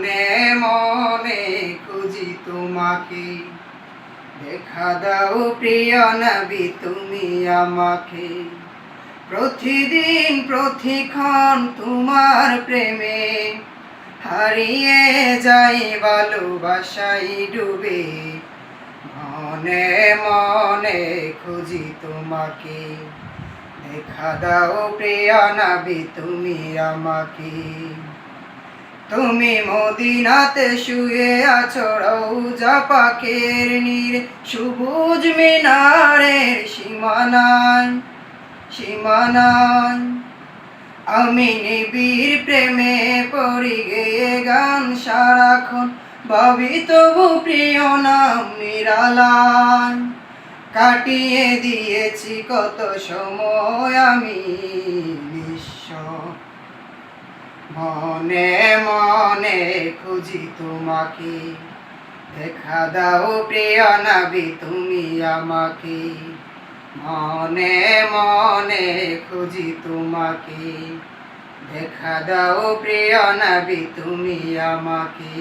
মনে মনে খুঁজি তোমাকে, দেখা দাও প্রিয় নবী তুমি আমাকে। প্রতিদিন প্রতিক্ষণ তোমার প্রেমে হারিয়ে যাই ভালোবাসাই ডুবে। মনে মনে খুঁজি তোমাকে, দেখা দাও প্রিয় নবী তুমি আমাকে। তুমি মদিনাতে শুয়ে আছো রওজা পাকের নীর সবুজ মিনারের সীমানায় সীমানায়। আমি নিবিড় প্রেমে পড়ি গেয়ে গান সারাক্ষণ, ভাবি তবু প্রিয় নাম নিরালায়। কাটিয়ে দিয়েছি কত সময় আমি নিঃস্ব, মনে মনে খুঁজি তোমাকে, দেখা দাও প্রিয় নবী তুমি আমাকে। মনে মনে খুঁজি তোমাকে, দেখা দাও প্রিয় নবী তুমি আমাকে।